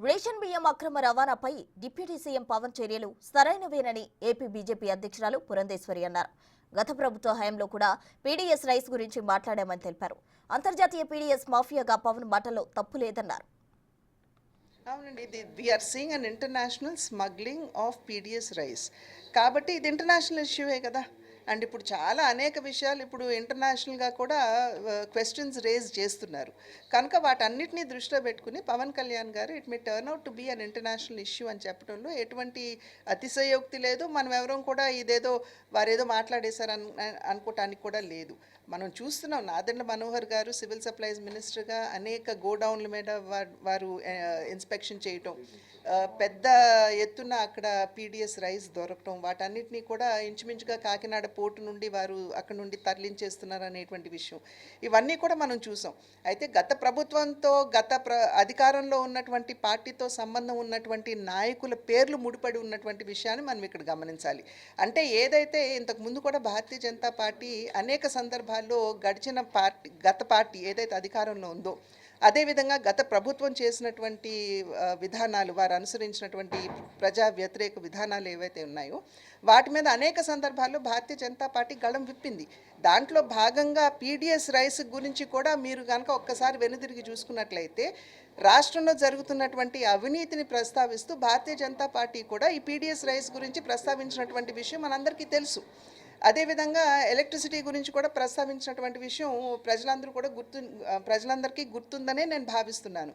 Ration బియ్యం అక్రమ రవాణాపై deputy CM Pawan చర్యలు సరైనవేనని ఏపీ బీజేపీ అధ్యక్షురాలు పురంధేశ్వరి అన్నారు. గత ప్రభుత్వ హయాంలో కూడా పీడీఎస్ రైస్ గురించి మాట్లాడామని తెలిపారు. అంతర్జాతీయ పీడీఎస్ మాఫియాగా పవన్ మాటల్లో తప్పు లేదన్నారు. అవునండి, we are seeing an international smuggling of PDS rice. కాబట్టి ఇది ఇంటర్నేషనల్ ఇష్యూవే కదా. అండ్ ఇప్పుడు చాలా అనేక విషయాలు ఇప్పుడు ఇంటర్నేషనల్గా కూడా క్వశ్చన్స్ రేజ్ చేస్తున్నారు. కనుక వాటన్నిటినీ దృష్టిలో పెట్టుకుని పవన్ కళ్యాణ్ గారు it may turn out to be an international issue అని చెప్పడంలో ఎటువంటి అతిశయోక్తి లేదు. మనం ఎవరం కూడా ఇదేదో వారేదో మాట్లాడేశారు అనుకోవటానికి కూడా లేదు. మనం చూస్తున్నాం, నాదెండ్ల మనోహర్ గారు సివిల్ సప్లైస్ మినిస్టర్గా అనేక గోడౌన్ల మీద వారు ఇన్స్పెక్షన్ చేయటం, పెద్ద ఎత్తున అక్కడ పీడిఎస్ రైస్ దొరకటం, వాటన్నిటినీ కూడా ఇంచుమించుగా కాకినాడ పోర్టు నుండి వారు అక్కడ నుండి తరలించేస్తున్నారు అనేటువంటి విషయం, ఇవన్నీ కూడా మనం చూసాం. అయితే గత ప్రభుత్వంతో అధికారంలో ఉన్నటువంటి పార్టీతో సంబంధం ఉన్నటువంటి నాయకుల పేర్లు ముడిపడి ఉన్నటువంటి విషయాన్ని మనం ఇక్కడ గమనించాలి. అంటే ఏదైతే ఇంతకు ముందు కూడా భారతీయ జనతా పార్టీ అనేక సందర్భాల్లో గత పార్టీ ఏదైతే అధికారంలో ఉందో, అదేవిధంగా గత ప్రభుత్వం చేసినటువంటి విధానాలు, వారు అనుసరించినటువంటి ప్రజా వ్యతిరేక విధానాలు ఏవైతే ఉన్నాయో వాటి మీద అనేక సందర్భాల్లో భారతీయ జనతా పార్టీ గళం విప్పింది. దాంట్లో భాగంగా పీడిఎస్ రైస్ గురించి కూడా మీరు కనుక ఒక్కసారి వెనుదిరిగి చూసుకున్నట్లయితే రాష్ట్రంలో జరుగుతున్నటువంటి అవినీతిని ప్రస్తావిస్తూ భారతీయ జనతా పార్టీ కూడా ఈ పీడిఎస్ రైస్ గురించి ప్రస్తావించినటువంటి విషయం మనందరికీ తెలుసు. అదేవిధంగా ఎలక్ట్రిసిటీ గురించి కూడా ప్రస్తావించినటువంటి విషయం ప్రజలందరికీ గుర్తుందనే నేను భావిస్తున్నాను.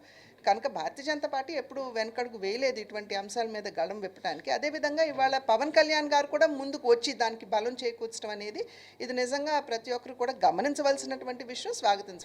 కనుక భారతీయ జనతా పార్టీ ఎప్పుడు వెనకడుగు వేయలేదు ఇటువంటి అంశాల మీద గళం విప్పడానికి. అదేవిధంగా ఇవాళ పవన్ కళ్యాణ్ గారు కూడా ముందుకు వచ్చి దానికి బలం చేకూర్చడం అనేది ఇది నిజంగా ప్రతి ఒక్కరు కూడా గమనించవలసినటువంటి విషయం, స్వాగతించ